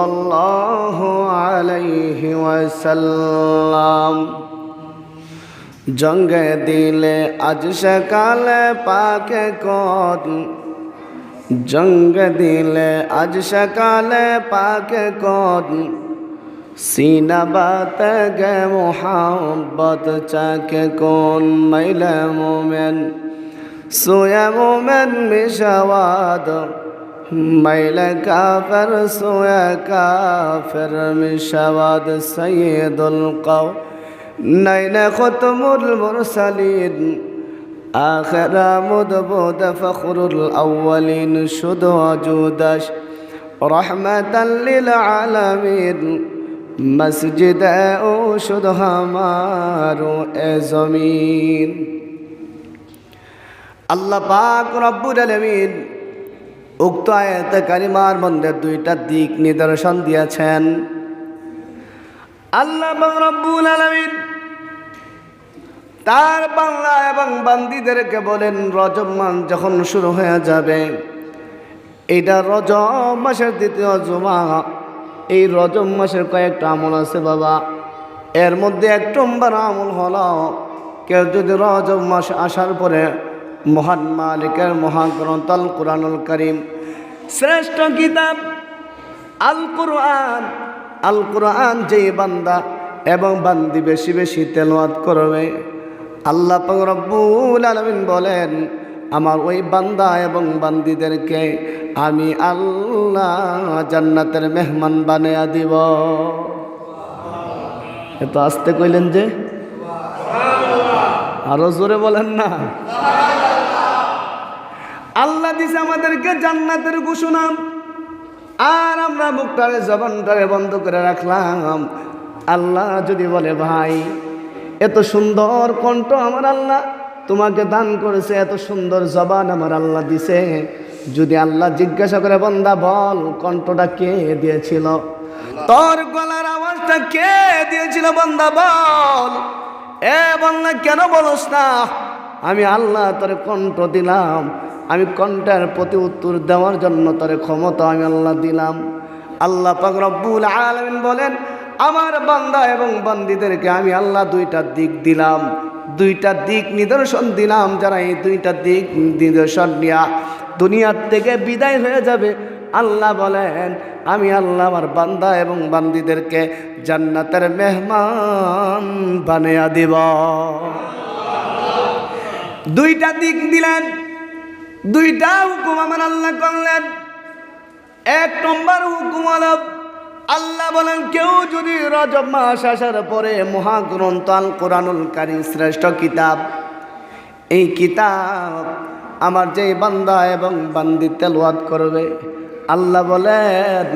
সাল্লাল্লাহু আলাইহি ওয়াসাল্লাম। জঙ্গে দিলে আজ সকালে পাকে কত, জঙ্গে দিলে আজ সকালে পাকে কত, सीना बात गे मोहब्बत चाके कौन मैला मोमेन सोया मोमेन मिशवाद मैला काफिर सोया काफिर मिशवाद सय्यदुल कौ नैन खुतमुल मुरसलीन आखिर मुदबुद फखरुल अव्वलीन शुद वजूदश रहमतल लिल आलमीन मस्जिद ओ शुद हमारो ए जमीन। আল্লাহ পাক রব্বুল আলামিন উক্ত আয়াতে কারিমার মধ্যে দুইটা দিক নিদর্শন দিয়েছেন। আল্লাহ পাক রব্বুল আলামিন তার বান্দা এবং বান্দীদেরকে বলেন, রজব মাস যখন শুরু হয়ে যাবে, এটা রজব মাসের দ্বিতীয় জুমা, এই রজব মাসের কয়েকটা আমল আছে বাবা। এর মধ্যে এক নম্বর আমল হলো, কেউ যদি রজব মাস আসার পরে মহান মালিকের মহাগ্রন্থ আল কুরআনুল কারীম, শ্রেষ্ঠ কিতাব আল কুরআন যেই বান্দা এবং বান্দি বেশি বেশি তেলাওয়াত করবে, আল্লাহ পাক রব্বুল আলামিন বলেন, আমার ওই বান্দা এবং বান্দিদেরকে আমি আল্লাহ জান্নাতের মেহমান বানিয়ে দিব। এত আস্তে কইলেন যে, আরো জোরে বলেন না। আল্লাহ দিছে আমাদেরকে জান্নাতের ঘোষণা, আর আমরা মুখটারে জবানটারে বন্ধ করে রাখলাম। আল্লাহ যদি বলে, ভাই এত সুন্দর কণ্ঠ আমার আল্লাহ তোমাকে দান করেছে, এত সুন্দর জবান আমার আল্লাহ দিছে, যদি আল্লাহ জিজ্ঞাসা করে, বান্দা বল কণ্ঠটা কে দিয়েছিল, তোর গলার আওয়াজটা কে দিয়েছিল, বান্দা বল। এ বান্দা কেন বলস না, আমি আল্লাহ তোরে কণ্ঠ দিলাম, আমি কণ্ঠের প্রতি উত্তর দেওয়ার জন্য তোরে ক্ষমতা আমি আল্লাহ দিলাম। আল্লাহ পাক রব্বুল আলামিন বলেন, আমার বান্দা এবং বান্দীদেরকে আমি আল্লাহ দুইটা দিক দিলাম, দুইটা দিক নিদর্শন দিলাম। যারা এই দুইটা দিক নিদর্শন নিয়ে দুনিয়ার থেকে বিদায় হয়ে যাবে, আল্লাহ বলেন, আমি আল্লাহ আমার বান্দা এবং বান্দীদেরকে জান্নাতের মেহমান বানিয়ে দিব। দুইটা দিক দিলেন, দুইটা হুকুম আমার আল্লাহ করলেন। এক নম্বর হুকুম হলো, আল্লাহ বলেন, কেউ যদি রজব মাস আসার পরে মহাগ্রন্থ আল কুরআনুল কারীম শ্রেষ্ঠ কিতাব, এই কিতাব আমার যে বান্দা এবং বান্দি তেলাওয়াত করবে, আল্লাহ বলেন,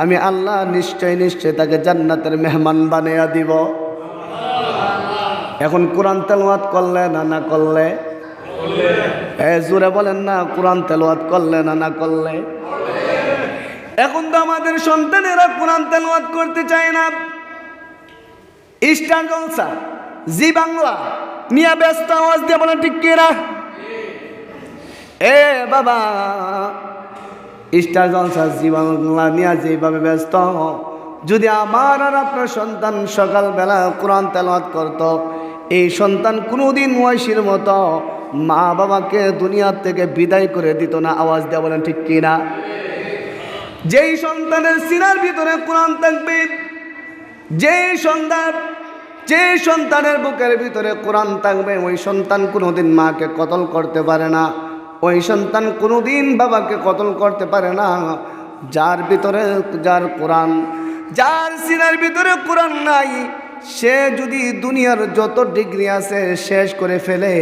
আমি আল্লাহ নিশ্চয় নিশ্চয় তাকে জান্নাতের মেহমান বানিয়ে দিব। এখন কোরআন তেলাওয়াত করলে না করলে, জোরে বলেন না, কোরআন তেলাওয়াত করলে না করলে। এখন তো আমাদের সন্তানেরা কোরআন তেলাওয়াত করতে চায় না। স্টার জলসা, জি বাংলা নিয়ে ব্যস্ত, আওয়াজ দিয়ে বলেন ঠিক কিনা? এ বাবা, স্টার জলসা জি বাংলা নিয়ে যেভাবে ব্যস্ত, যদি আমার আর আপনার সন্তান সকালবেলা কোরআন তেলাওয়াত করত, এই সন্তান কোনোদিন ওয়াইশির মতো মা বাবাকে দুনিয়ার থেকে বিদায় করে দিত না। আওয়াজ দিয়ে বলেন ঠিক কিনা? যেই সন্তানের সিনার ভিতরে কোরআন থাকবে, যে সন্তানের বুকের ভিতরে কোরআন থাকবে, ওই সন্তান কোনোদিন মাকে কতল করতে পারে না, ওই সন্তান কোনোদিন বাবাকে কতল করতে পারে না। যার ভিতরে যার কোরআন, যার সিনার ভিতরে কোরআন নাই, সে যদি দুনিয়ার যত ডিগ্রি আছে শেষ করে ফেলে,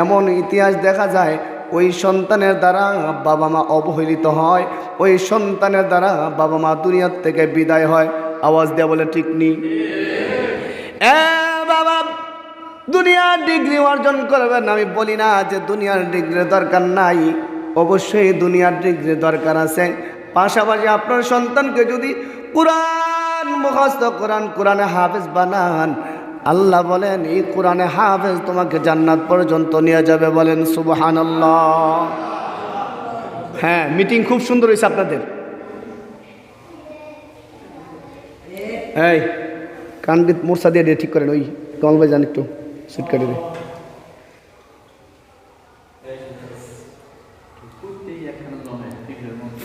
এমন ইতিহাস দেখা যায় ওই সন্তানের দ্বারা বাবা মা অবহেলিত হয়, ওই সন্তানের দ্বারা বাবা মা দুনিয়ার থেকে বিদায় হয়। আওয়াজ দেয়া বলে ঠিক নেই? বাবা, দুনিয়ার ডিগ্রি অর্জন করবেন, আমি বলি না যে দুনিয়ার ডিগ্রির দরকার নাই, অবশ্যই দুনিয়ার ডিগ্রি দরকার আছে। পাশাপাশি আপনার সন্তানকে যদি কোরআন মুখস্থ কোরআন, কোরআনে হাফেজ বানান, আল্লাহ বলেন এই কোরআনে হাফেজ তোমাকে জান্নাত পর্যন্ত নিয়ে যাবে। বলেন সুবহানাল্লাহ। হ্যাঁ, মিটিং খুব সুন্দর হয়েছে আপনাদের। এই কান্ডিত মোর্চা দিয়ে ঠিক করেন, ওই কমল ভাই যান একটু সিট কাটি দে।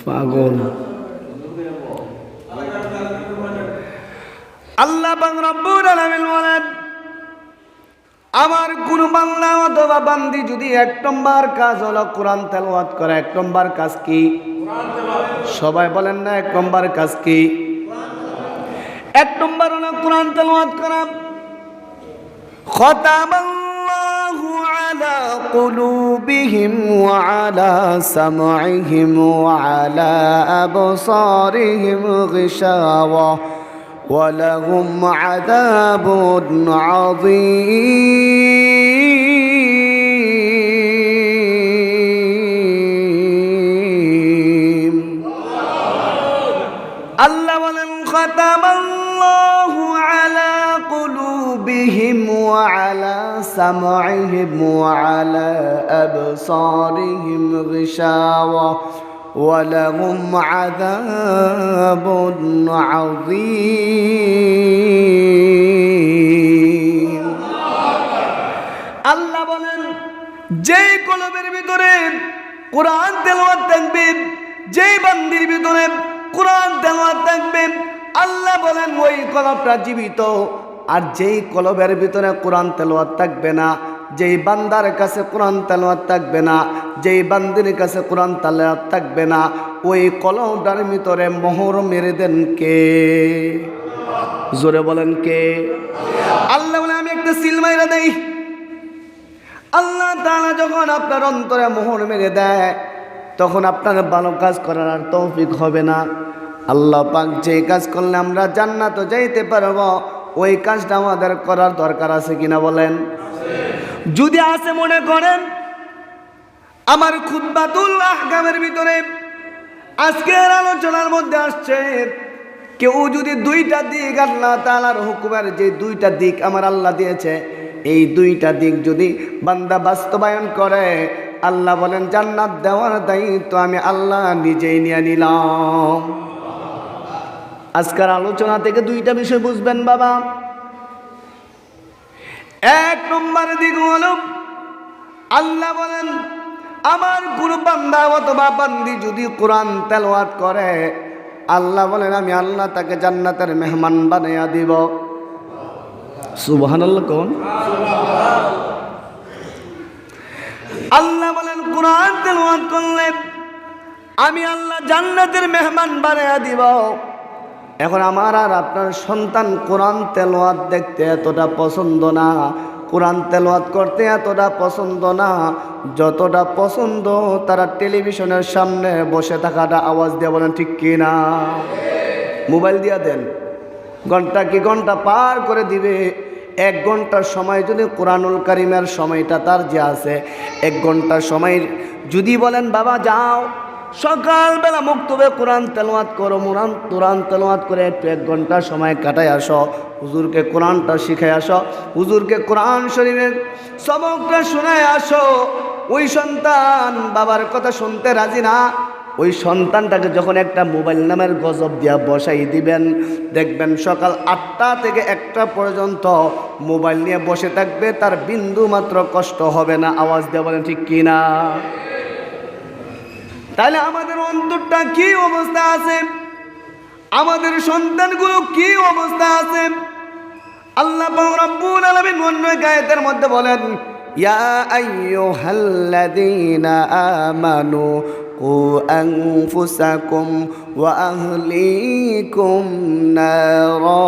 পাগল। আল্লাহ পাক রব্বুল আলামিন বলেন, আমার কোন বান্দা অথবা বান্দি যদি 1 নম্বর কাজ হলো কোরআন তেলাওয়াত করা। 1 নম্বর কাজ কি? সবাই বলেন না 1 নম্বর কাজ কি? 1 নম্বর হলো কোরআন তেলাওয়াত করা। খতামাল্লাহু আলা কুলুবিহিম ওয়া আলা সামঈহিম ওয়া আলা আবসারিহিম গিশাওয়া ওয়া লাহুম আযাবুন আযীম। আল্লাহ বলেন, খতামাল্লাহু আলা কুলুবিহিম ওয়া আলা সামঈহিম ওয়া আলা আবসারিহিম গিশাওয়া ওয়া লাহুম আযাবুন আযীম। আল্লাহ বলেন, যেই কলবের ভিতরে কোরআন তেলাওয়াত থাকবে, যেই বান্দির ভিতরে কোরআন তেলাওয়াত থাকবে, আল্লাহ বলেন ওই কলবটা জীবিত। আর যেই কলবের ভিতরে কোরআন তেলাওয়াত থাকবে না, যেই বান্দার কাছে কোরআন তেলাওয়াত থাকবে না, যেই বান্দির কাছে কোরআন তেলাওয়াত থাকবে না, ওই কলবটার ভিতরে মোহর মেরে দেন কে? জোরে বলেন কে? আল্লাহ বলে, আমি একটা সিল মাইরা দেই। আল্লাহ তাআলা যখন আপনার অন্তরে মোহর মেরে দেয়, তখন আপনার ভালো কাজ করার আর তৌফিক হবে না। আল্লাহ পাক যে কাজ করলে আমরা জান্নাত যাইতে পারব, ওই কাজটা আমাদের করার দরকার আছে কিনা বলেন? যদি আছে মনে করেন, আমার খুতবাতুল আহকামের ভিতরে আজকের আলোচনার মধ্যে আসছে, কেউ যদি 2টা দিক আল্লাহ তাআলার হুকুমের যে 2টা দিক আমার আল্লাহ দিয়েছে, এই 2টা দিক যদি বান্দা বাস্তবায়ন করে, আল্লাহ বলেন জান্নাত দেওয়ার দায়িত্ব আমি আল্লাহ নিজেই নিয়ে নিলাম। আজকের আলোচনা থেকে 2টা বিষয় বুঝবেন বাবা। 1 নম্বর দিক হলো, আল্লাহ বলেন আমার কোন বান্দা অথবা বান্দি যদি কোরআন তেলাওয়াত করে, আল্লাহ বলেন আমি আল্লাহ তাকে জান্নাতের মেহমান বানাইয়া দিব। সুবহানাল্লাহ কোন? আল্লাহ বলেন কোরআন তেলাওয়াত করলে আমি আল্লাহ জান্নাতের মেহমান বানাইয়া দিব। এখন আমার আর আপনার সন্তান কোরআন তেলাওয়াত দেখতে এতটা পছন্দ না, কোরআন তেলাওয়াত করতে এতটা পছন্দ না, যতটা পছন্দ তারা টেলিভিশনের সামনে বসে থাকাটা। আওয়াজ দিয়ে বলেন ঠিক কি না? মোবাইল দিয়া দেন, ঘন্টা কি ঘন্টা পার করে দিবে। 1 ঘন্টার সময় যদি কোরআনুল কারিমের সময়টা তার যে আছে, 1 ঘন্টার সময় যদি বলেন বাবা যাও সকালবেলা মক্তবে কোরআন তেলাওয়াত করো, কোরআন তেলাওয়াত করে একটু 1 ঘন্টা সময় কাটায় আসো, হুজুরকে কোরআনটা শিখায় আসো, হুজুরকে কোরআন শরীফের সবকটা শোনায় আসো। ওই সন্তান বাবার কথা শুনতে রাজি না, ওই সন্তানটাকে যখন একটা মোবাইল নামের গজব দিয়া বসাই দিবেন, দেখবেন সকাল 8টা থেকে 1টা পর্যন্ত মোবাইল নিয়ে বসে থাকবে, তার বিন্দু মাত্র কষ্ট হবে না। আওয়াজ দিয়ে বলেন ঠিক কি না? তাহলে আমাদের অন্তরটা কি অবস্থা আছে, আমাদের সন্তানগুলো কি অবস্থা আছে? আল্লাহ পাক রব্বুল আলামিন অন্য আয়াতের মধ্যে বলেন, ইয়া আইয়ুহাল্লাযীনা আমানু কু আনফুসাকুম ওয়া আহলিকুম নারা।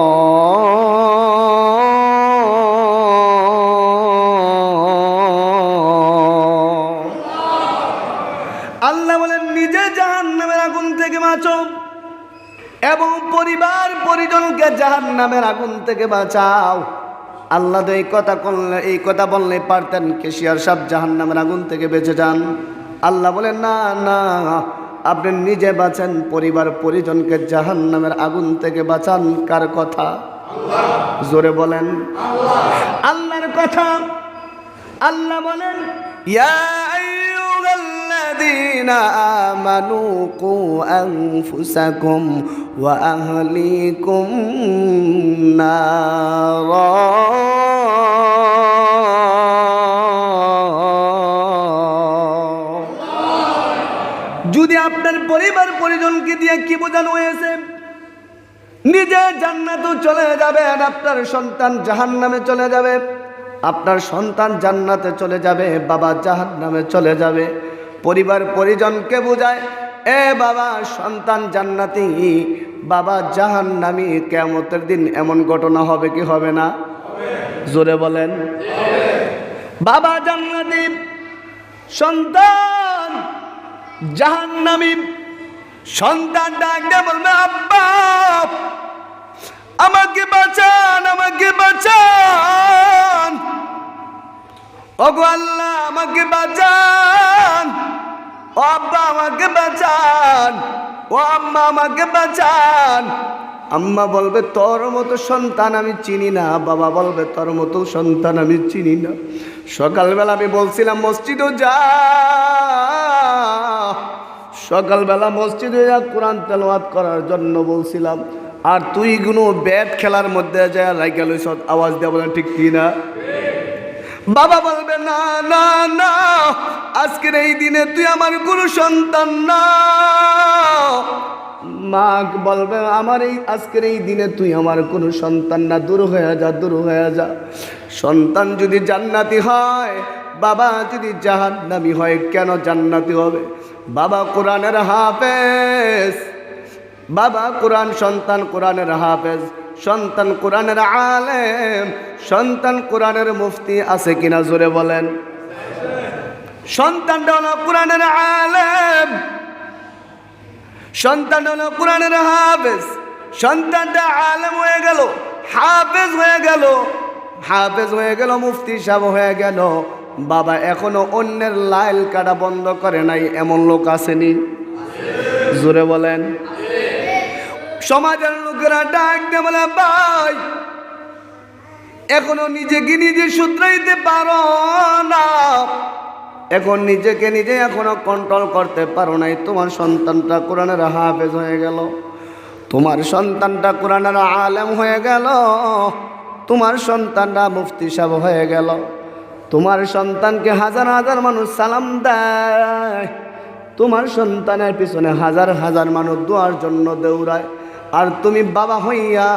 আল্লাহ বলেন নিজে জাহান্নামের আগুন থেকে বাঁচো এবং পরিবার পরিজনকে জাহান্নামের আগুন থেকে বাঁচাও। আল্লাহ তো এই কথা বললে পারতেন কেশিয়ার সাহেব জাহান্নামের আগুন থেকে বেঁচে যান। আল্লাহ বলেন না না, আপনি নিজে বাঁচান, পরিবার পরিজনকে জাহান্নামের আগুন থেকে বাঁচান। কার কথা? জোরে বলেন আল্লাহর কথা। আল্লাহ বলেন ইয়া আইয়ুহাল্লাযীনা আমানু কু আনফুসাকুম ওয়া আহলিকুম নারা। যদি আপনার পরিবার পরিজনকে দিয়ে কি বোঝানো হয়েছে, নিজে জান্নাতে চলে যাবে আর আপনার সন্তান জাহান্নামে চলে যাবে, আপনার সন্তান জান্নাতে চলে যাবে, বাবা জাহান্নামে চলে যাবে। পরিবার পরিজনকে বোঝায়, এ বাবা সন্তান জান্নাতি, বাবা জাহান্নামী। কিয়ামতের দিন এমন ঘটনা হবে কি হবে না? জোরে বলেন। বাবা জান্নাতি, সন্তান জাহান্নামী। সন্তান ডাক দিয়ে বলবে, আব্বা আমাকে বাঁচান, আমাকে বাঁচান, ওগো আল্লাহ আমাকে বাঁচান, ও আব্বা আমাকে বাঁচান, ও আম্মা আমাকে বাঁচান। আম্মা বলবে, তোর মতো সন্তান আমি চিনি না। বাবা বলবে, তোর মতো সন্তান আমি চিনি না। সকালবেলা আমি বলছিলাম মসজিদে যা, সকালবেলা মসজিদে যা কোরআন তেলাওয়াত করার জন্য বলছিলাম, আর তুই কোনো ব্যাট খেলার মধ্যে যায় লাইকা লইছ, আওয়াজ দেওয়া বলেন ঠিক কি না? বাবা বলবে, না না না, আজকের এই দিনে তুই আমার কোনো সন্তান না। মা বলবে, আমার এই আজকের এই দিনে তুই আমার কোনো সন্তান না, দূর হয়ে যা, দূর হয়ে যা। সন্তান যদি জান্নাতি হয়, বাবা যদি জাহান্নামী হয়, কেন জান্নাতি হবে? বাবা কোরআনের হাফেজ, বাবা কোরআন, সন্তান কোরআনের হাফেজ, সন্তান কোরআনের আলেম, সন্তান কোরআনের মুফতি। আছে কিনা জোরে বলেন? সন্তানটা হলো কোরআনের আলেম, সন্তান হলো কোরআনের হাফেজ। সন্তানটা আলেম হয়ে গেল, হাফেজ হয়ে গেল, হাফেজ হয়ে গেল, মুফতি সাহেব হয়ে গেল। বাবা এখনো অন্যের লাইল কাটা বন্ধ করে নাই, এমন লোক আসেনি? জোরে বলেন। সমাজের লোকেরা ডাক দিয়ে বলে, ভাই এখনো নিজেকে নিজে শুধরাইতে পারো না, এখন নিজেকে নিজে এখনো কন্ট্রোল করতে পারো নাই। তোমার সন্তানটা কোরআনের হাফেজ হয়ে গেল, তোমার সন্তানটা কোরআনের আলেম হয়ে গেল, তোমার সন্তানটা মুফতি সাহেব হয়ে গেল, তোমার সন্তানকে হাজার হাজার মানুষ সালাম দেয়, তোমার সন্তানের পিছনে হাজার হাজার মানুষ দোয়ার জন্য দৌড়ায়, আর তুমি বাবা হইয়া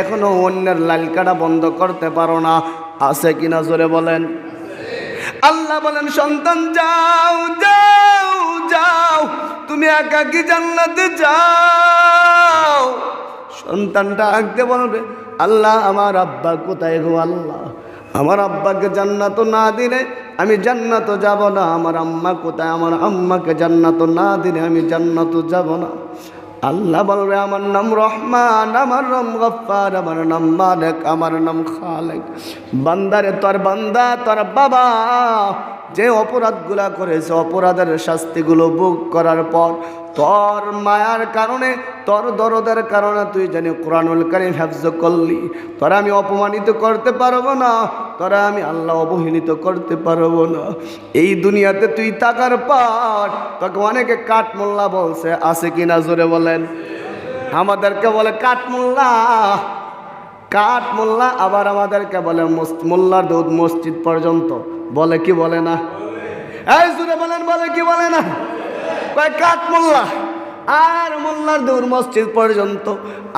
এখনো অন্যের লাল কাটা বন্ধ করতে পারো না। আছে কিনা জোরে বলেন? আল্লাহ বলেন, সন্তান যাও যাও যাও, তুমি একাকী জান্নাতে যাও। সন্তানটা আগে বলবে, আল্লাহ আমার আব্বা কোথায় গো? আল্লাহ আমার আব্বাকে জান্নাত না দিলে আমি জান্নাত যাব না। আমার আম্মা কোথায়? আমার আম্মাকে জান্নাত না দিলে আমি জান্নাত যাব না। আল্লাহ বলবে, আমার নাম রহমান, আমার নাম গফফার, আমার নাম মালিক, আমার নাম খালেক। বান্দারে, তোর বান্দা, তোর বাবা যে অপরাধগুলা করেছে, অপরাধের শাস্তিগুলো ভোগ করার পর তোর মায়ার কারণে, তোর দরদের কারণে তুই জানি কোরআনুল কারীম হিফজ করলি, তোরা আমি অপমানিত করতে পারবো না, তোরা আমি আল্লাহ অবহেলিত করতে পারবো না। এই দুনিয়াতে তুই থাকার পর তোকে অনেকে কাঠমোল্লা বলছে। আছে কিনা জোরে বলেন? আমাদেরকে বলে কাঠমোল্লা, কাঠমোল্লা। আবার আমাদেরকে বলে মোল্লার দুধ মসজিদ পর্যন্ত। বলে কি বলে না? এই জোরে বলেন, বলে কি বলে না? কয় কাঠমোল্লা আর মোল্লার দূর মসজিদ পর্যন্ত।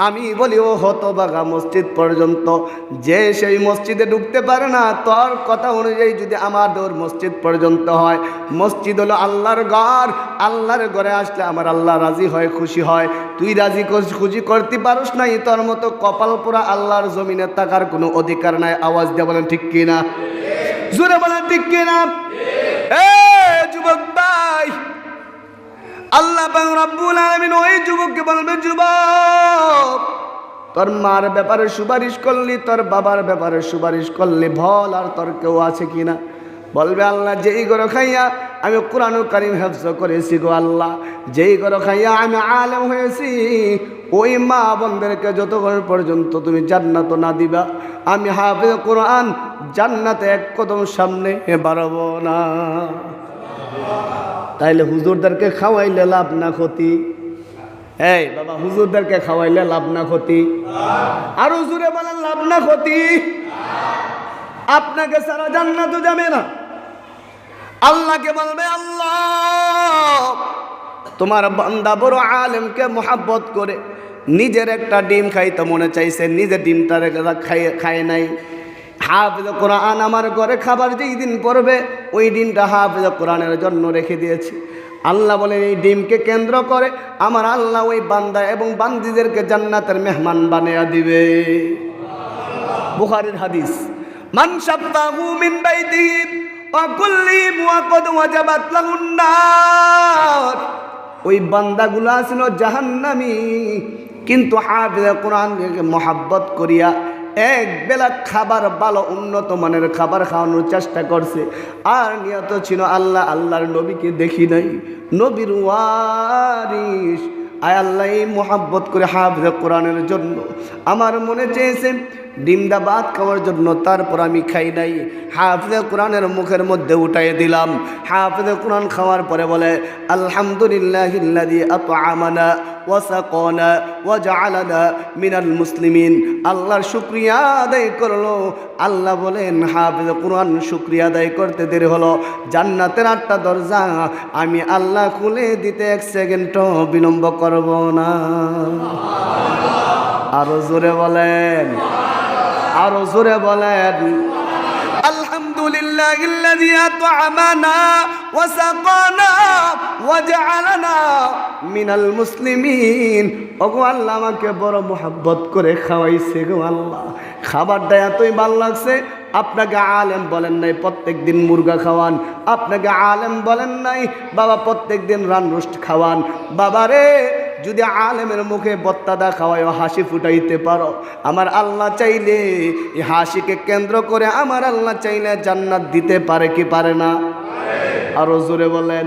আমি বলি, ও হতবাগা, মসজিদ পর্যন্ত। যে সেই মসজিদে ঢুকতে পারে না, তোর কথা অনুযায়ী যদি আমার দৌড় মসজিদ পর্যন্ত হয়। মসজিদ হলো আল্লাহর ঘর, আল্লাহর ঘরে আসলে আমার আল্লাহ রাজি হয়, খুশি হয়। তুই রাজি খুশি করতে পারস নাই, তোর মতো কপাল পোড়া আল্লাহর জমিনে থাকার কোনো অধিকার নাই। আওয়াজ দিয়ে বলেন ঠিক কিনা? জোরে বলেন ঠিক কিনা? যুবক ভাই, আল্লাহ পাক রব্বুল আলামিন ওই যুবককে বলবে, যুবক তোর মার ব্যাপারে সুপারিশ করলি, তোর বাবার ব্যাপারে সুপারিশ করলি, বল আর তোর কেউ আছে কিনা? বলবে, আল্লাহ যেই গরো খাইয়া আমি কোরআনুল কারীম হিফজ করেছি গো আল্লাহ, যেই গরো খাইয়া আমি আলেম হয়েছি, ওই মা বোনদেরকে যতক্ষণ পর্যন্ত তুমি জান্নাত না দিবা, আমি হাফেজ কোরআন জান্নাতে এক কদম সামনে বাড়াবো না। তাইলে হুজুরদেরকে খাওয়াইলে লাভ না ক্ষতি? এই বাবা, হুজুরদেরকে খাওয়াইলে লাভ না ক্ষতি? আর হুজুরে বলেন লাভ না ক্ষতি? আপনাকে সারা জান্নাতও যাবে না। আল্লাহকে বলবে, আল্লাহ তোমার বান্দা বড় আলেমকে মোহাব্বত করে নিজের একটা ডিম খাইতে মনে চাইছে, নিজের ডিমটা খায় নাই। হাফেজ কোরআন আমার ঘরে খাবার যেই দিন পড়বে ওই ডিমটা হাফেজ কোরআনের জন্য রেখে দিয়েছি। আল্লাহ বলেন এই ডিমকে কেন্দ্র করে আমার আল্লাহ ওই বান্দা এবং বান্দিদেরকে জান্নাতের মেহমান বানিয়ে দিবে। বুখারীর হাদিস, মান শাব্বাহু মিন বাইতিহি ওয়া কুল্লিহিম ওয়া ক্বাদ ওয়াজাবাত লাহুন নার। ওই বান্দাগুলো ছিল জাহান্নামী, কিন্তু হাফেজ কোরআনকে মহব্বত করিয়া এক বেলা খাবার ভালো উন্নত মানের খাবার খাওয়ানোর চেষ্টা করছে। আর নিয়ত ছিল আল্লাহ, আল্লাহর নবীকে দেখি নাই, নবীর ওয়ারিস। আয় আল্লাহ এই মোহাব্বত করে হাফেজ কোরআনের জন্য আমার মনে চেয়েছে ডিমদা ভাত খাওয়ার জন্য, তারপর আমি খাই নাই। হাফেজ কোরআনের মুখের মধ্যে উঠাই দিলাম। হাফেজ কোরআন খাওয়ার পরে বলে আলহামদুলিল্লাহিল্লাযী আত'আমানা ওয়া সাকানা ওয়া জাআলানা মিনাল মুসলিমিন। আল্লাহর শুকরিয়া আদায় করলো। আল্লাহ বলেন হাফেজ কোরআন শুকরিয়া আদায় করতে দেরি হলো, জান্নাতের 8টা দরজা আমি আল্লাহ খুলে দিতে 1 সেকেন্ডও বিলম্ব করব না। আরো জোরে বলেন, আরো জোরে বলেন আলহামদুলিল্লাহিল্লাযী আত'আমানা ওয়া সাকানা ওয়া জাআলানা মিনাল মুসলিমিন। ওগো আল্লাহ আমাকে বড় মোহাব্বত করে খাওয়াইছে গো আল্লাহ, খাবারটা এতই ভালো লাগছে। আপনাকে আলেম বলেন নাই প্রত্যেক দিন মুরগা খাওয়ান, আপনাকে আলেম বলেন নাই বাবা প্রত্যেক দিন রান রোস্ট খাওয়ান। বাবারে যদি আলেমের মুখে বত্তাদা খাওয়ায় হাসি ফুটাইতে পারো, আমার আল্লাহ চাইলে এই হাসিকে কেন্দ্র করে আমার আল্লাহ চাইলে জান্নাত দিতে পারে কি পারে না? আরো জোরে বলেন।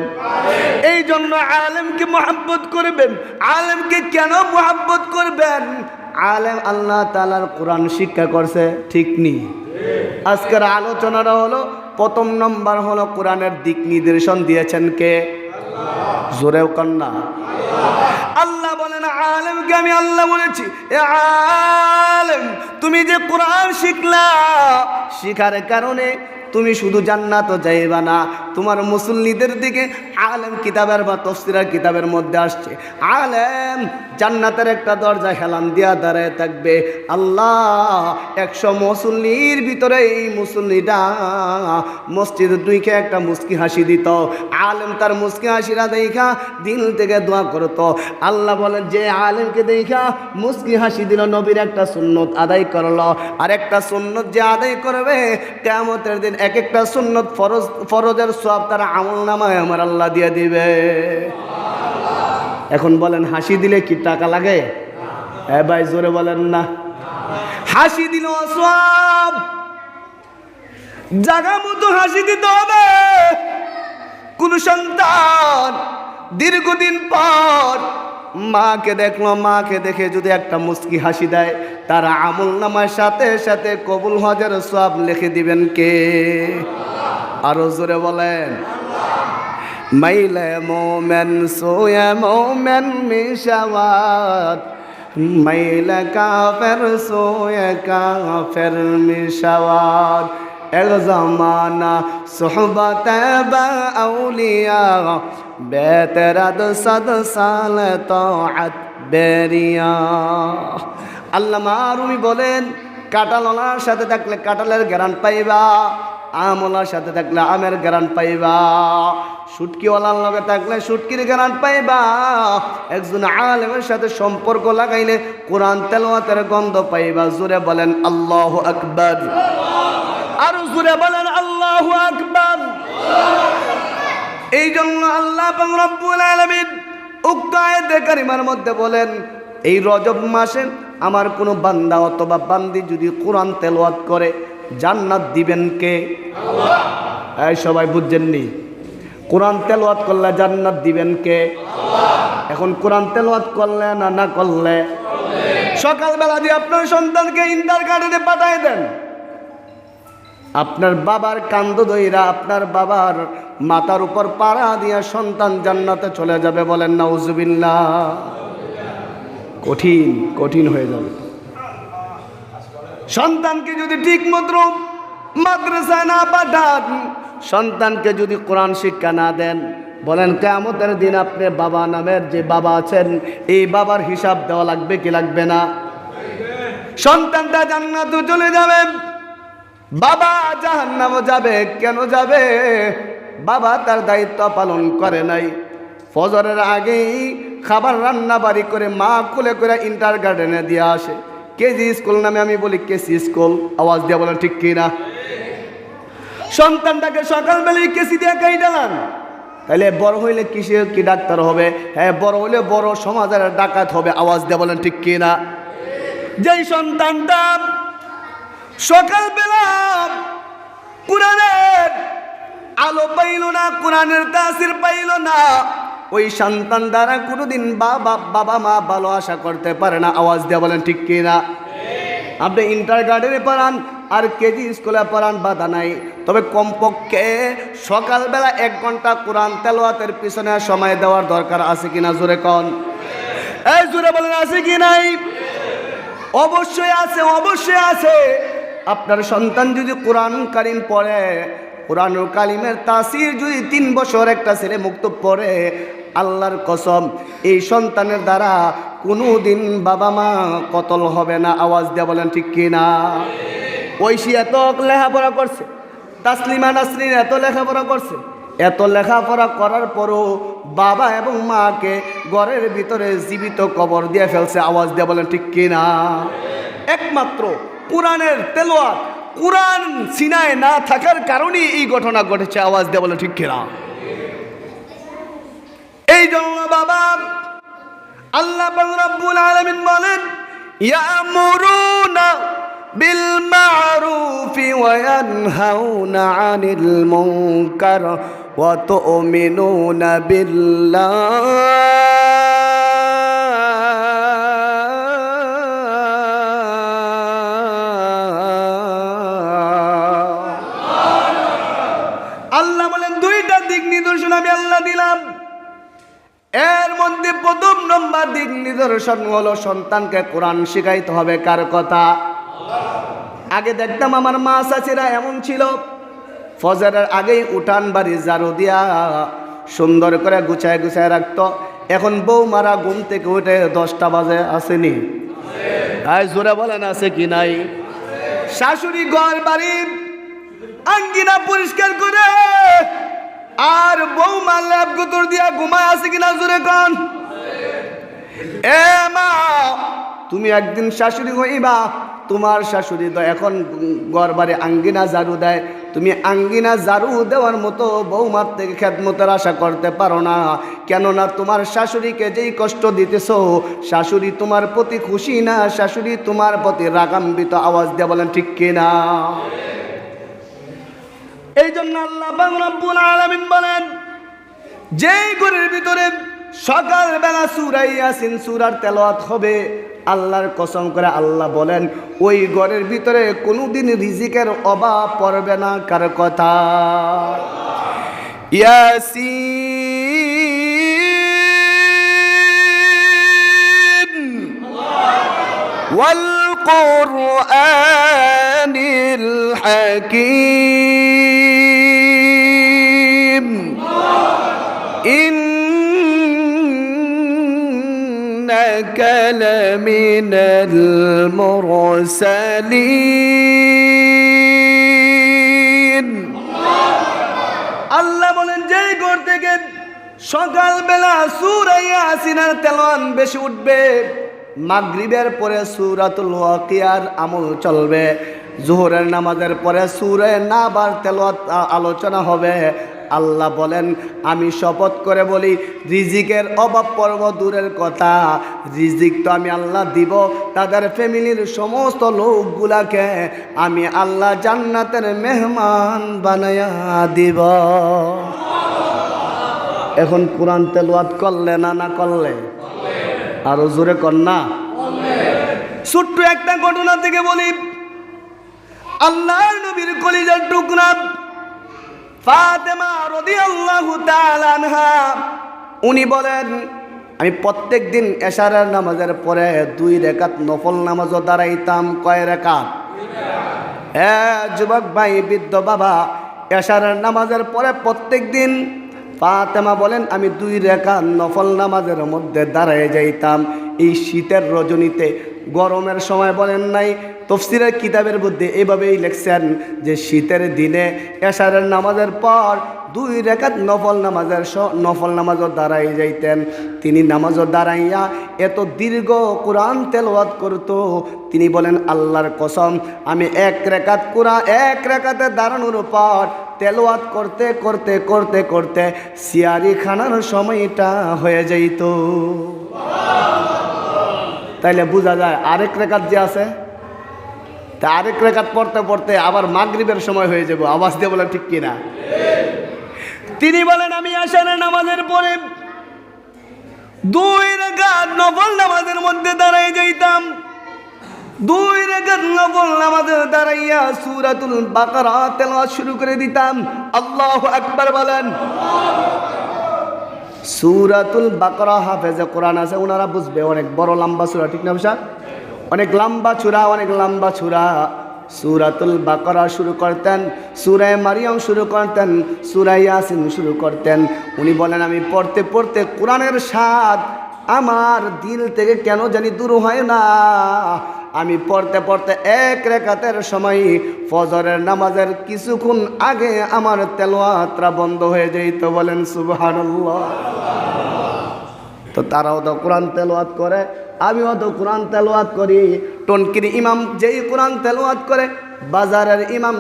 এই জন্য আলেমকে মহব্বত করবেন। আলেমকে কেন মহব্বত করবেন? আলেম আল্লাহ তাআলার কোরআন শিক্ষা করছে, ঠিক নি? আজকের আলোচনাটা হলো প্রথম নম্বর হলো কোরআনের দিক নির্দেশন দিয়েছেন কে? জোরেও কন্যা আল্লাহ বলেন আলেমকে আমি আল্লাহ বলেছি, এ আলেম তুমি যে কোরআন শিখলা, শিখার কারণে তুমি শুধু জান্নাতও যাইবা না, তোমার মুসল্লিদের দিকে আলেম কিতাবের বা তাফসীরের কিতাবের মধ্যে আসছে আলেম জান্নাতের একটা দরজা হেলান দিয়া দাঁড়ায় থাকবে। আল্লাহ 100 মুসল্লির ভিতরে এই মুসল্লিটা মসজিদে দুইকে একটা মুস্কি হাসি দিত, আলেম তার মুস্কি হাসিরা দেখা দিল থেকে দোয়া করতো। আল্লাহ বলেন যে আলেমকে দেখা মুস্কি হাসি দিল, নবীর একটা সুন্নত আদায় করলো। আর একটা সুন্নত যে আদায় করবে কিয়ামতের দিন এক একটা সুন্নত ফরজের সওয়াব তার আমলনামায় আমার আল্লাহ দিয়ে দিবে। এখন বলেন হাসি দিলে কি টাকা লাগে? ভাই জোরে বলেন না। হাসি দিল সওয়াব, জায়গা মতো হাসি দিতে হবে। কোন সন্তান দীর্ঘদিন পর মাকে দেখলো, মাকে দেখে যদি একটা মুস্কি হাসি দেয়, তার আমলনামার সাথে সাথে কবুল হজের সওয়াব লিখে দিবেন কে? আরো জোরে বলেন। মাইলে মোমেন সোয়া মোমেন মিশাওয়াত, মাইলে কাফের সোয়া কাফের মিশাওয়াত। এক জমানা সোহবত বা আউলিয়া, বেতরাদ সদ সাল তাআত বেরিয়া। আল্লামা রুমি বলেন কাঁঠালওয়ালার সাথে থাকলে কাঁঠালের গ্রান পাইবা, আমওয়ালার সাথে থাকলে আমের গ্রান পাইবা, শুটকিওয়ালার লগে থাকলে শুটকির গ্রান পাইবা। একজন আলেমের সাথে সম্পর্ক লাগাইলে কোরআন তেলাওয়াতের গন্ধ পাইবা। জোরে বলেন আল্লাহু আকবার। আর জোরে বলেন আল্লাহু আকবার। এই জন্য আল্লাহ রাব্বুল আলামিন উক্ত আয়াতে কারিমার মধ্যে বলেন এই রজব মাসে আমার কোনো বান্দা অথবা বান্দি যদি কোরআন তেলাওয়াত করে জান্নাত দিবেন কে? আল্লাহ। এই সবাই বুঝছেননি? কোরআন তেলাওয়াত করলে জান্নাত দিবেন কে? আল্লাহ। এখন কোরআন তেলাওয়াত করলে না করলে? সকালবেলা দিয়ে আপনার সন্তানকে ইন্টার গার্ডেনে পাঠিয়ে দেন, আপনার বাবার কান্দ দইরা আপনার বাবার মাথার উপর পাড়া দিয়া সন্তান জান্নাতে চলে যাবে, বলেন নাউজুবিল্লাহ। কঠিন কঠিন হয়ে যাবে। সন্তানকে যদি ঠিক মতো মাদ্রাসায় না পাঠান, সন্তানকে যদি কোরআন শিক্ষা না দেন, বলেন কিয়ামতের দিন আপনি বাবা নামের যে বাবা আছেন এই বাবার হিসাব দেওয়া লাগবে কি লাগবে না? সন্তানটা জান্নাতে চলে যাবে, বাবা জাহান্নামে যাবে। কেন যাবে? বাবা তার দায়িত্ব পালন করে নাই। ফজরের আগেই খাবার রান্না বাড়ি করে মা কোলে করে ইন্টার গার্ডেনে দিয়ে আসে। কেজি স্কুল নামে আমি বলি কেসি স্কুল, আওয়াজ দিয়ে বলেন ঠিক কিনা? সন্তানটাকে সকালবেলায় কেসি দিয়ে কাইটালাম, তাহলে বড় হইলে কিসে কি ডাক্তার হবে? হ্যাঁ, বড় হইলে বড় সমাজের ডাকাত হবে, আওয়াজ দিয়ে বলেন ঠিক কিনা? যেই সন্তানটা সকালবেলা কোরআনের আলো পাইল না, কোরআনের তাসির পাইল না, ওই সন্তান দ্বারা কোনোদিন বাবা মা ভালো আশা করতে পারে না, আওয়াজ দিয়ে বলেন ঠিক কিনা? আপনি ইন্টার গার্ডেনে পড়ান আর কেজি স্কুলে পড়ান, বাধা নাই, তবে কমপক্ষে সকালবেলা 1 ঘন্টা কোরআন তেলাওয়াতের পিছনে সময় দেওয়ার দরকার আছে কিনা? জোরে কন, এই জোরে বলেন আছে কি নাই? অবশ্যই আছে, অবশ্যই আছে। আপনার সন্তান যদি কোরআন কারিম পড়ে, কোরআন কালিমের তাসির যদি 3 বছর একটা ছেলে মুক্ত পড়ে, আল্লাহর কসম এই সন্তানের দ্বারা কোনোদিন বাবা মা কতল হবে না, আওয়াজ দিয়ে বলেন ঠিক কিনা? ঐশী এত লেখাপড়া করছে, তাসলিমা নাসরিন এত লেখাপড়া করছে, এত লেখাপড়া করার পরও বাবা এবং মাকে ঘরের ভিতরে জীবিত কবর দিয়ে ফেলছে, আওয়াজ দিয়ে বলেন ঠিক কিনা? একমাত্র কোরআনের তেলাওয়াত, কোরআন সিনায় না থাকার কারণেই এই ঘটনা ঘটেছে, আওয়াজ দিয়ে বলেন ঠিক কিনা? এই জন্য বাবা আল্লাহ রাব্বুল আলামিন বলেন, ইয়ামুরুনা বিল মারুফি ওয়া ইয়ানহাউনা আনিল মুনকার ওয়া তুমিনুনা বিল্লাহ। আল্লাহ বলেন 2টা দিক নিদর্শন আমি আল্লাহ দিলাম। এর মধ্যে প্রথম নম্বর দিক নিদর্শন হলো সন্তানকে কোরআন শিখাইতে হবে। কার কথা? আগে দেখতাম আমার মা চাচিরা এমন ছিল, ফজরের আগেই উঠান বাড়ি ঝাড়ু দিয়া সুন্দর করে গুছায় গুছায় রাখতো। এখন বৌমারা ঘুম থেকে উঠে 10টা বাজে, আসেনি? তাই জোরে বলেন আছে কি নাই? শাশুড়ি ঘর বাড়ি আঙ্গিনা পরিষ্কার করে আর বৌমা ল্যাব গুতর দিয়া ঘুমায় আছে কিনা? জোরে কন। এ মা, তুমি একদিন শাশুড়ি হইবা, তোমার শাশুড়ি তো এখন ঘর বাড়ি আঙ্গিনা ঝাড়ু দেয়, তুমি আঙ্গিনা ঝাড়ু দেওয়ার মতো বৌমার থেকে খেদমতের আশা করতে পারো না। কেননা তোমার শাশুড়িকে যেই কষ্ট দিতেছো, শাশুড়ি তোমার প্রতি খুশি না, শাশুড়ি তোমার প্রতি রাগান্বিত, আওয়াজ দিয়ে বলেন ঠিক কিনা? এই জন্য আল্লাহ রাব্বুল আলামিন বলেন, যেই ঘরের ভিতরে সকালবেলা সূরা ইয়াসিন সূরার তেলাওয়াত হবে, আল্লাহর কসম করে আল্লাহ বলেন ওই ঘরের ভিতরে কোনোদিন রিজিকের অভাব পড়বে না। কার কথা? ইয়াসিন ওয়াল কুরআনিল হাকীম ইন্নাকা লামিনাল মুরসালিন। আল্লাহ বলেন যেই ঘর থেকে সকালবেলা সূরা ইয়াসিনের তেলাওয়াত বেশি উঠবে, মাগরিবের পরে সূরাতুল ওয়াকিয়ার আমল চলবে, জোহরের নামাজের পরে সূরা নাবার তেলাওয়াত আলোচনা হবে, আল্লাহ বলেন আমি শপথ করে বলি রিজিকের অভাব পড়ব দূরের কথা, রিজিক তো আমি আল্লাহ দিব। তাদের ফ্যামিলির সমস্ত লোকগুলাকে আমি আল্লাহ জান্নাতের মেহমান বানায়া দিব। এখন কোরআন তেলাওয়াত করলে না করলে? আরো জোরে কর না। ছোট্ট একটা ঘটনা থেকে বলি, আল্লাহর নবীর কলিজার টুকরা ফাতেমা রাদিয়াল্লাহু তাআলা আনহা উনি বলেন, আমি প্রত্যেক দিন এশারের নামাজের পরে 2 রাকাত নফল নামাজও দাঁড়াইতাম। কয় রাকাত? যুবক ভাই, বৃদ্ধ বাবা, এশারের নামাজের পরে প্রত্যেক দিন ফাতেমা বলেন আমি 2 রাকাত নফল নামাজের মধ্যে দাঁড়ায় যাইতাম। এই শীতের রজনীতে, গরমের সময় বলেন নাই। তাফসীরের কিতাবের মধ্যে এভাবেই লিখছেন যে শীতের দিনে এশারের নামাজের পর 2 রাকাত নফল নামাজও দাঁড়াই যাইতেন। তিনি নামাজও দাঁড়াইয়া এত দীর্ঘ কোরআন তেলাওয়াত করত। তিনি বলেন আল্লাহর কসম, আমি 1 রাকাতে দাঁড়ানোর পর তেলাওয়াত করতে করতে করতে করতে সিয়ারি খানার সময়টা হয়ে যাইত। তাইলে বোঝা যায় আরেক রাকাত যে আছে, তা আরেক রাকাত পড়তে পড়তে আবার মাগরিবের সময় হয়ে যাব। আওয়াজ দিয়ে বলেন ঠিক কিনা? তিনি বলেন আমি এশারের নামাজের পরে 2 রাকাত নফল নামাজের মধ্যে দাঁড়াই যাইতাম। 2 রাকাত নফল নামাজে দাঁড়াইয়া সূরাতুল বাকারা তেলাওয়াত শুরু করে দিতাম। আল্লাহু আকবার বলেন। সূরাতুল বাকারা হাফেজে কোরআন আছে, ওনারা বুঝবে, অনেক বড় লম্বা সূরা, ঠিক না ভাষা? অনেক লম্বা সূরা। সূরাতুল বাকারা শুরু করতেন, সূরা মারিয়াম শুরু করতেন, সূরা ইয়াসিন শুরু করতেন। উনি বলেন আমি পড়তে পড়তে কোরআনের স্বাদ আমার দিল থেকে কেন জানি দূর হয় না। আমি পড়তে পড়তে 1 রাকাতের সময় ফজরের নামাজের কিছুক্ষণ আগে আমার তেলাওয়াতটা বন্ধ হয়ে যেত। বলেন সুবহানাল্লাহ। তো তারাও তো কোরআন তেলাওয়াত করে, আমিও তো কোরআন তেলাওয়াত করি। টনকির ইমাম যেই কোরআন তেলাওয়াত করে, বাজারের ইমাম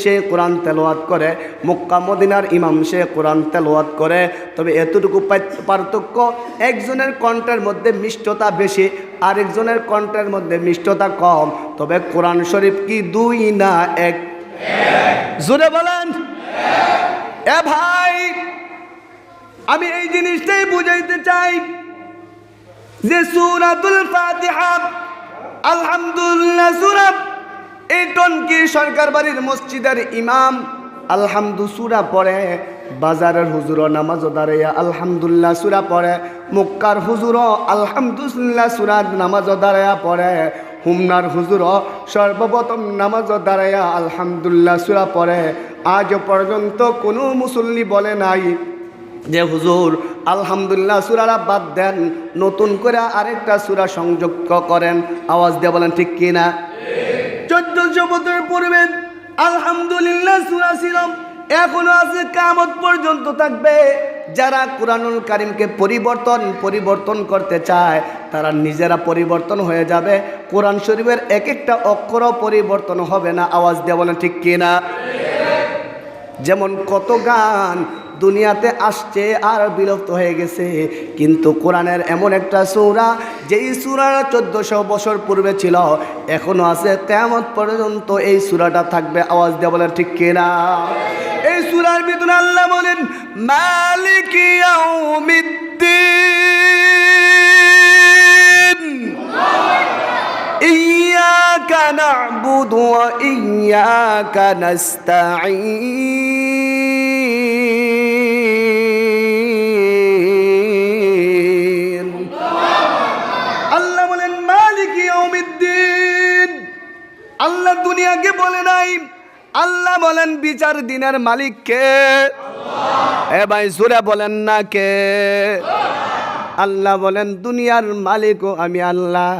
সে কোরআন তেলাওয়াত করে, মক্কা মদিনার ইমাম সে কোরআন তেলাওয়াত করে। তবে এতটুকু পার্থক্য, একজনের কণ্ঠের মধ্যে মিষ্টতা বেশি, আরেকজনের কণ্ঠের মধ্যে মিষ্টতা কম। তবে কোরআন শরীফ কি 2 না 1? জোরে বলেন। এ ভাই, আমি এই জিনিসটাই বুঝাইতে চাই যে সূরাতুল ফাতিহা, আলহামদুলিল্লাহ সূরা, এই টনকি সরকার বাড়ির মসজিদের ইমাম আলহামদু সূরা পড়ে, বাজারের হুজুরও নামাজও দাঁড়াইয়া আলহামদুলিল্লাহ সূরা পড়ে, মক্কার হুজুরও আলহামদুলিল্লাহ সূরা নামাজও দাঁড়াইয়া পড়ে, হুমনার হুজুরও সর্বপ্রথম নামাজও দাঁড়াইয়া আলহামদুলিল্লাহ সূরা পড়ে। আজ পর্যন্ত কোনো মুসল্লি বলে নাই যে হুজুর আলহামদুলিল্লাহ সূরাটা বাদ দেন, নতুন করে আরেকটা সূরা সংযুক্ত করেন। আওয়াজ দিয়ে বলেন ঠিক কিনা? 1400 বছর পূর্বে আলহামদুলিল্লাহ সূরা ছিল, এখনো আছে, কিয়ামত পর্যন্ত থাকবে। যারা কোরআনুল কারীমকে পরিবর্তন করতে চায় তারা নিজেরা পরিবর্তন হয়ে যাবে। কোরআন শরীফের এক একটা অক্ষরও পরিবর্তন হবে না। আওয়াজ দিয়ে বলেন ঠিক কিনা? যেমন কত গান দুনিয়াতে আসছে আর বিলুপ্ত হয়ে গেছে, কিন্তু কোরআনের এমন একটা সূরা যেই সূরা 1400 বছর পূর্বে ছিল, এখনো আছে, কিয়ামত পর্যন্ত এই সূরাটা থাকবে। আওয়াজ দিয়ে বলেন ঠিক কিনা? এই সূরার ভিতরে আল্লাহ বলেন মালিকি ইয়াউমিদ্দিন, ইয়্যাকা না'বুদু ওয়া ইয়্যাকা নাস্তাঈন। আল্লাহ বলেন মালিকি ইয়াউমিদ্দিন। আল্লাহ দুনিয়াকে বলে নাই, আল্লাহ বলেন বিচার দিনের মালিক কে? এ ভাই জোরে বলেন না কে? আল্লাহ বলেন দুনিয়ার মালিকও আমি আল্লাহ,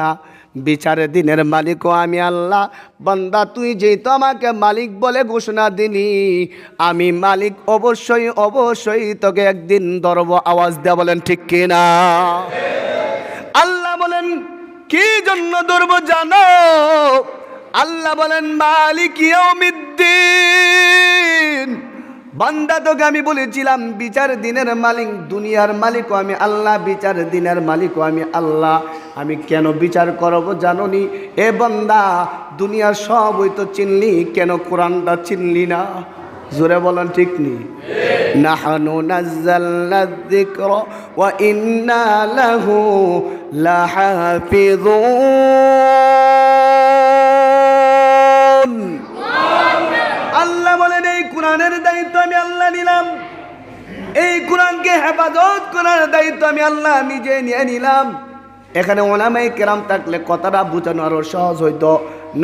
বিচার দিনের মালিকও আমি আল্লাহ। বান্দা তুই যেহেতু আমাকে মালিক বলে ঘোষণা দিলি, আমি মালিক অবশ্যই তোকে একদিন ধরব। আওয়াজ দেয়া বলেন ঠিক কিনা? আল্লাহ বলেন কি জন্য ধরব জানো? আল্লাহ বলেন মালিক ইয়াউমিদ্দিন। বান্দা তোকে আমি বলেছিলাম বিচার দিনের মালিক, দুনিয়ার মালিকও আমি আল্লাহ, বিচার দিনের মালিকও আমি আল্লাহ। আমি কেন বিচার করব জানোনি? এ বান্দা দুনিয়ার সব হই তো চিনলি, কেন কোরআনটা চিনলি না? জোরে বলেন ঠিক নি? নাহনু নাযালনা যিকরা ওয়া ইন্না লাহু লাহাফিযুন। হেফাজত করার দায়িত্ব আমি আল্লাহ নিজে নিয়ে নিলাম। এখানে ওলামায়ে কেরাম থাকলে কথাটা বোঝানো আরো সহজ হইতো।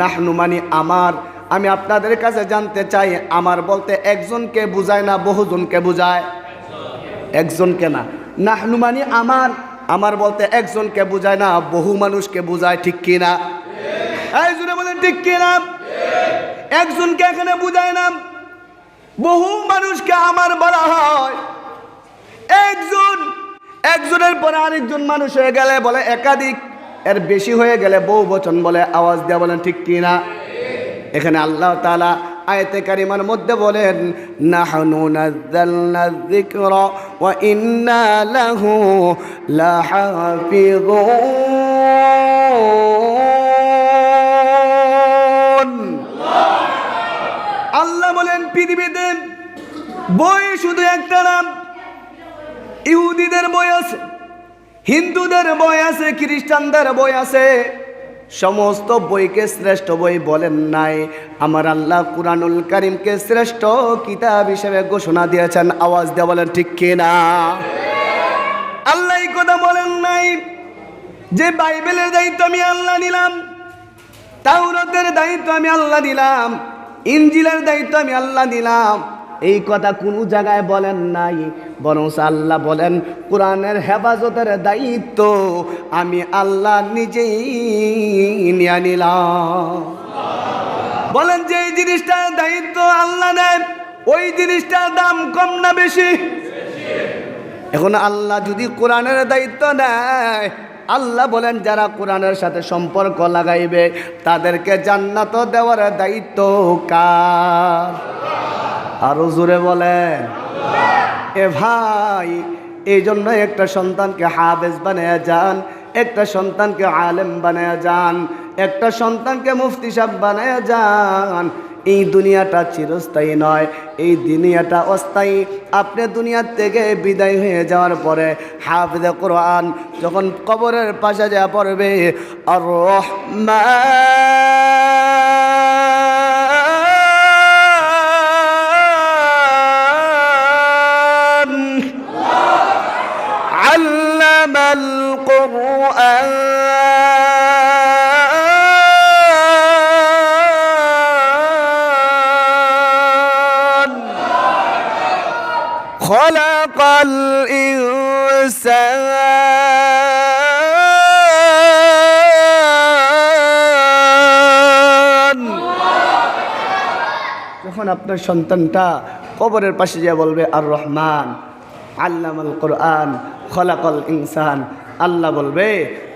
নাহনু মানে আমার। আমি আপনাদের কাছে জানতে চাই, আমার বলতে একজনকে বুঝায় না বহুজনকে বুঝায়? একজনকে না। নাহনু মানে আমার, আমার বলতে একজনকে বুঝায় না বহু মানুষকে বুঝায়, ঠিক কিনা? এই জন্য বলেন ঠিক কিনা? একজনকে এখানে বুঝায় না, বহু মানুষকে আমার বলা হয়। একজনের পরে আরেকজন মানুষ হয়ে গেলে বলে একাধিক, এর বেশি হয়ে গেলে বহু বচন বলে। আওয়াজ দেয়া বলেন ঠিক কিনা? এখানে আল্লাহ তাআলা আয়াতে কারিমার মধ্যে বলেন নাহনু নাযালনা যিকরা ওয়া ইন্না লাহু লাহাফিযুন। আল্লাহ বলেন পৃথিবীতে বই শুধু একটা নাম। ইহুদিদের বই আছে, হিন্দুদের বই আছে, খ্রিস্টানদের বই আছে। সমস্ত বইকে শ্রেষ্ঠ বই বলেন নাই, আমার আল্লাহ কুরআনুল কারীমকে শ্রেষ্ঠ কিতাব হিসেবে ঘোষণা দিয়েছেন। আওয়াজ দিয়ে বলেন ঠিক কিনা? আল্লাহ এই কথা বলেন নাই যে বাইবেলের দায়িত্ব আমি আল্লাহ নিলাম, তাওরাতের দায়িত্ব আমি আল্লাহ দিলাম, ইনজিলের দায়িত্ব আমি আল্লাহ দিলাম। এই কথা কোনো জায়গায় বলেন নাই, বরং আল্লাহ বলেন কোরআনের হেফাজতের দায়িত্ব আমি আল্লাহ নিজেই নিয়ে নিলাম। বলেন যে এই জিনিসটার দায়িত্ব আল্লাহ নেয়, ওই জিনিসটার দাম কম না বেশি? এখন আল্লাহ যদি কোরআনের দায়িত্ব নেয়, আল্লাহ বলেন যারা কোরআনের সাথে সম্পর্ক লাগাইবে তাদেরকে জান্নাত দেওয়ার দায়িত্ব কার? আরো জোরে বলেন। এ ভাই, এই জন্য একটা সন্তানকে হাফেজ বানায়া যান, একটা সন্তানকে আলেম বানায়া যান, একটা সন্তানকে মুফতি সাহেব বানায়া যান। এই দুনিয়াটা চিরস্থায়ী নয়, এই দুনিয়াটা অস্থায়ী। আপনি দুনিয়ার থেকে বিদায় হয়ে যাওয়ার পরে হাফেজে কোরআন যখন কবরের পাশে যা পড়বে, আর রহমান আল্লামাল কুরআন খলাকাল ইনসান। যখন আপনার সন্তানটা কবরের পাশে যা বলবে আর রহমান আল্লামাল কোরআন খলাকাল ইনসান, আল্লাহ বলবে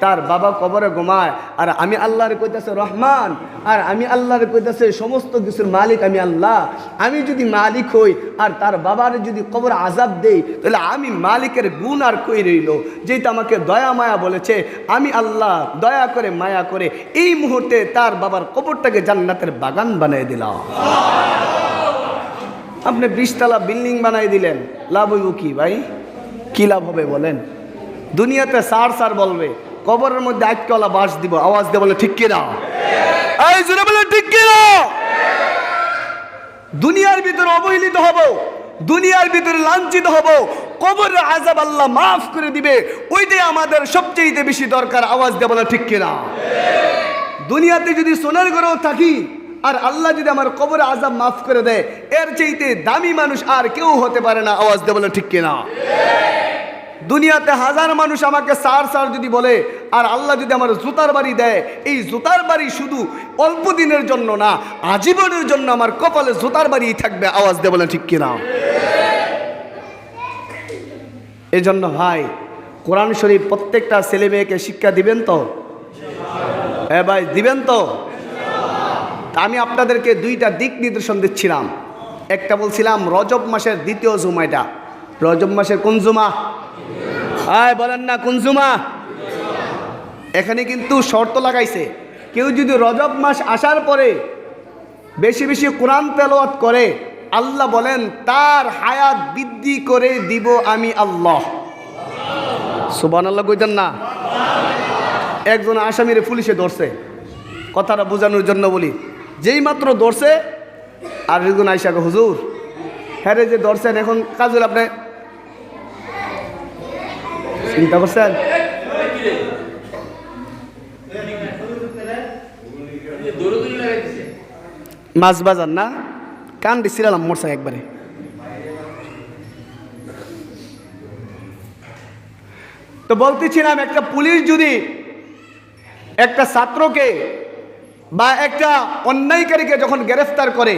তার বাবা কবরে ঘুমায় আর আমি আল্লাহর কইতাছে রহমান, আর আমি আল্লাহর কইতাছে সমস্ত কিছুর মালিক আমি আল্লাহ। আমি যদি মালিক হই আর তার বাবার যদি কবর আজাব দেই, তাহলে আমি মালিকের গুণ আর কই রইল? যেটা আমাকে দয়া মায়া বলেছে, আমি আল্লাহ দয়া করে মায়া করে এই মুহূর্তে তার বাবার কবরটাকে জান্নাতের বাগান বানিয়ে দিলাম। আপনি 20 তলা বিল্ডিং বানাই দিলেন, লাভ হইব কি ভাই? কি লাভ হবে বলেন? দুনিয়াতে সার বলবে, কবরের মধ্যে একতলা বাস দিব। আওয়াজ দিয়ে বলে ঠিক কিনা? এই জোরে বলে ঠিক কিনা? দুনিয়ার ভিতরে অবহেলিত হব, দুনিয়ার ভিতরে লাঞ্ছিত হব, কবরের আযাব আল্লাহ মাফ করে দিবে, ওইটাই আমাদের সবচেয়ে বেশি দরকার। আওয়াজ দিয়ে বলে ঠিক কিনা? দুনিয়াতে যদি সোনার ঘরেও থাকি আর আল্লাহ যদি আমার কবরে আযাব মাফ করে দেয়, এর চাইতে দামি মানুষ আর কেউ হতে পারে না। আওয়াজ দিয়ে বলে ঠিক কিনা? দুনিয়াতে হাজার মানুষ আমাকে সার যদি বলে, আর আল্লাহ যদি আমার জুতার বাড়ি দেয়, এই জুতার বাড়ি শুধু অল্প দিনের জন্য না, আজীবনের জন্য আমার কপালে জুতার বাড়ি থাকবে। আওয়াজ দিয়ে বলে ঠিক কিনা? এই জন্য ভাই, কোরআন শরীফ প্রত্যেকটা ছেলে মেয়েকে শিক্ষা দিবেন তো? হ্যাঁ ভাই, দিবেন তো? আমি আপনাদেরকে 2টা দিক নির্দেশন দিচ্ছিলাম। একটা বলছিলাম রজব মাসের 2য় জুমা। এটা রজব মাসের কোন জুমা? আয় বলেন না কোন জুমা? এখানে কিন্তু শর্ত লাগাইছে, কেউ যদি রজব মাস আসার পরে বেশি বেশি কোরআন তেলাওয়াত করে, আল্লাহ বলেন তার হায়াত বৃদ্ধি করে দিব আমি আল্লাহ। সুবহানাল্লাহ কইতেন না? একজন আসামিরে পুলিশে ধরছে, কথাটা বোঝানোর জন্য বলি, যেই মাত্র ধরছে আর একজন আইসা হুজুর হ্যাঁ যে ধরছেন, এখন কাজল আপনি চিন্তা করছেন? মাছ বাজার না, কান দিছিলাম মোরসা একবারে। তো বলতেছিলাম, একটা পুলিশ যদি একটা ছাত্রকে বা একটা অন্যায়কারীকে যখন গ্রেফতার করে,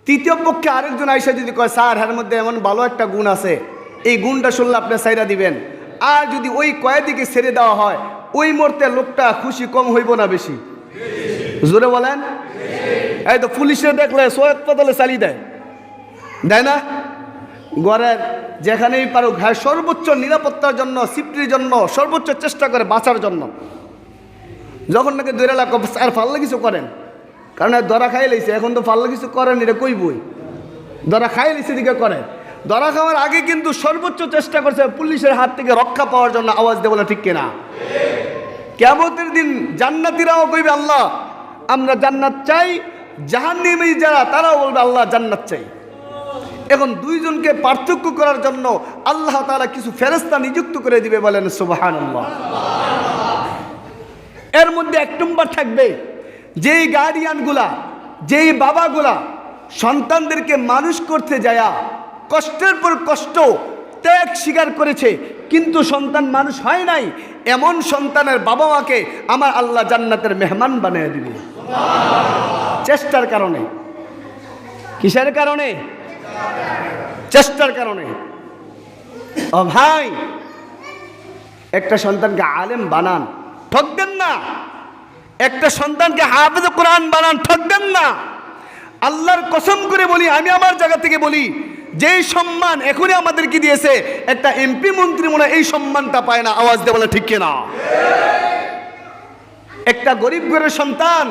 তৃতীয় পক্ষে আরেকজন আইসা যদি কয় স্যার এর মধ্যে এমন ভালো একটা গুণ আছে, এই গুণটা শুনলে আপনি সাইরা দিবেন, আর যদি ওই কয়েদিকে ছেড়ে দেওয়া হয়, ওই মুহূর্তে লোকটা খুশি কম হইব না বেশি? জোরে বলেন। এই তো পুলিশে দেখলে সোয়েত পাতলে চালিয়ে দেয় না? ঘরের যেখানেই পারুক, হ্যাঁ সর্বোচ্চ নিরাপত্তার জন্য, সিফটির জন্য সর্বোচ্চ চেষ্টা করে বাঁচার জন্য। যখন নাকি দৈরা লাগ আর ফাল্লা কিছু করেন, কারণ ধরা খাই লাইছে, এখন তো ফাল্লা কিছু করেন, এটা কই বই ধরা খাই লাইছে দিকে করেন। ধরা খাওয়ার আগে কিন্তু সর্বোচ্চ চেষ্টা করছে পুলিশের হাত থেকে রক্ষা পাওয়ার জন্য। আওয়াজ দেব না, ঠিক কিনা? কিয়ামতের দিন জান্নাতীরাও কইবে আল্লাহ আমরা জান্নাত চাই, জাহান্নামী যারা তারাও বলবে আল্লাহ জান্নাত চাই। এখন দুইজনকে পার্থক্য করার জন্য আল্লাহ তাআলা কিছু ফেরেশতা নিযুক্ত করে দিবে, বলেন সুবহানাল্লাহ। এর মধ্যে এক নম্বর থাকবে, যেই গার্ডিয়ানগুলা, যেই বাবাগুলা সন্তানদেরকে মানুষ করতে যায়া কষ্টের পর কষ্ট ত্যাগ স্বীকার করেছে, কিন্তু সন্তান মানুষ হয় নাই, এমন সন্তানের বাবা মাকে আমার আল্লাহ জান্নাতের মেহমান বানিয়ে দিবে। চেষ্টার কারণে। কিসের কারণে? চেষ্টার কারণে। ও ভাই, একটা সন্তানকে আলেম বানান, ঠকবেন না। একটা সন্তানকে হাফেজ কোরআন বানান, ঠকবেন না। আল্লাহর কসম করে বলি, আমি আমার জায়গা থেকে বলি, যেই সম্মান এখনই আমাদেরকে দিয়েছে, একটা এমপি মন্ত্রী মনে এই সম্মানটা পায় না। আওয়াজ দিয়ে বলে ঠিক কিনা? একটা গরিব ঘরের সন্তান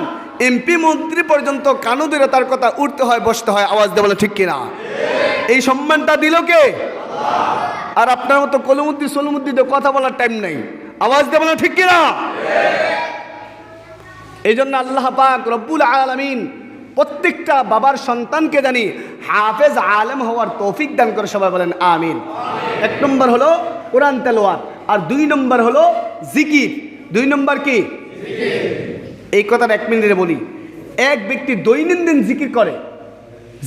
এমপি মন্ত্রী পর্যন্ত কানু ধরে তার কথা উঠতে হয়, বসতে হয়। আওয়াজ দিয়ে বলে ঠিক কিনা? এই সম্মানটা দিল কে? আর আপনার মতো কলমুদ্দি সলমুদ্দিতে কথা বলার টাইম নেই। আওয়াজ দিয়ে বলে ঠিক কিনা? এই জন্য আল্লাহ পাক রব্বুল আলামিন প্রত্যেকটা বাবার সন্তানকে জানি হাফেজ আলেম হওয়ার তৌফিক দান করে। সবাই বলেন আমিন। এক নম্বর হলো কোরআন তেলাওয়াত, আর দুই নম্বর হলো জিকির। দুই নম্বর কি? এই কথাটা এক মিনিটে বলি। এক ব্যক্তি দৈনন্দিন জিকির করে,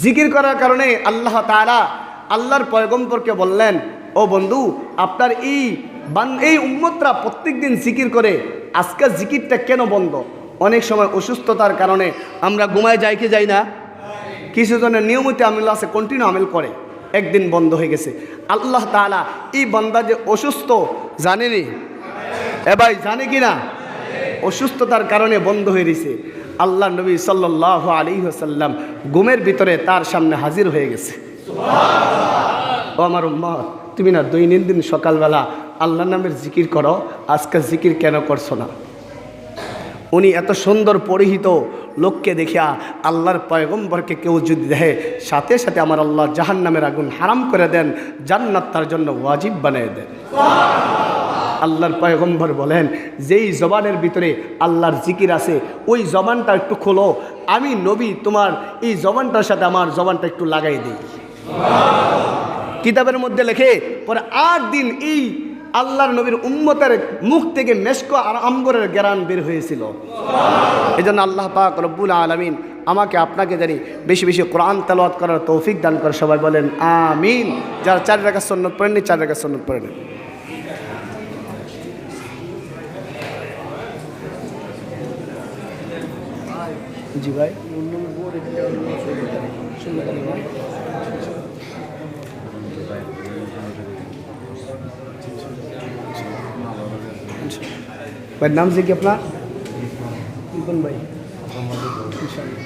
জিকির করার কারণে আল্লাহ তাআলা আল্লাহর পয়গম্বরকে বললেন, ও বন্ধু, আপনার এই উম্মতরা প্রত্যেক দিন জিকির করে, আজকে জিকিরটা কেন বন্ধ? অনেক সময় অসুস্থতার কারণে আমরা ঘুমায় যাই কি যাই না? কিছু জনের নিয়মিত আমিল আছে, কন্টিনিউ আমিল করে, একদিন বন্ধ হয়ে গেছে। আল্লাহ তাআলা এই বান্দা যে অসুস্থ জানেনি? ভাই জানে কি না? অসুস্থতার কারণে বন্ধ হয়ে গেছে। আল্লাহ নবী সাল্লাল্লাহু আলাইহি ওয়াসাল্লাম ঘুমের ভিতরে তার সামনে হাজির হয়ে গেছে। ও আমার উম্মত, তুমি না দৈনন্দিন সকালবেলা আল্লাহ নামের জিকির করো, আজকে জিকির কেন করছো না? উনি এত সুন্দর পরিহিত লোককে দেখিয়া আল্লাহর পয়গম্বরকে কেউ যদি দেখে, সাথে সাথে আমার আল্লাহ জাহান্নামের আগুন হারাম করে দেন, জান্নাত তার জন্য ওয়াজিব বানিয়ে দেন। আল্লাহর পয়গম্বর বলেন, যেই জবানের ভিতরে আল্লাহর জিকির আছে, ওই জবানটা একটু খোলো, আমি নবী তোমার এই জবানটার সাথে আমার জবানটা একটু লাগাই দিই। কিতাবের মধ্যে লেখে, পরে 8 দিন এই আল্লাহর নবীর উম্মতের মুখ থেকে মেশক আর আম্বরের গ্রান বের হয়েছিল। এই জন্য আল্লাহ পাক রব্বুল আলামিন আমাকে আপনাকে জানি বেশি বেশি কোরআন তেলাওয়াত করার তৌফিক দান করে। সবাই বলেন আমিন। যারা 4 রাকাত সুন্নাত পড়েননি, 4 রাকাত সুন্নাত পড়ে নেন। জি ভাই, ভাইয়ের নাম কি আপনার? ভাই ইনশাআল্লাহ।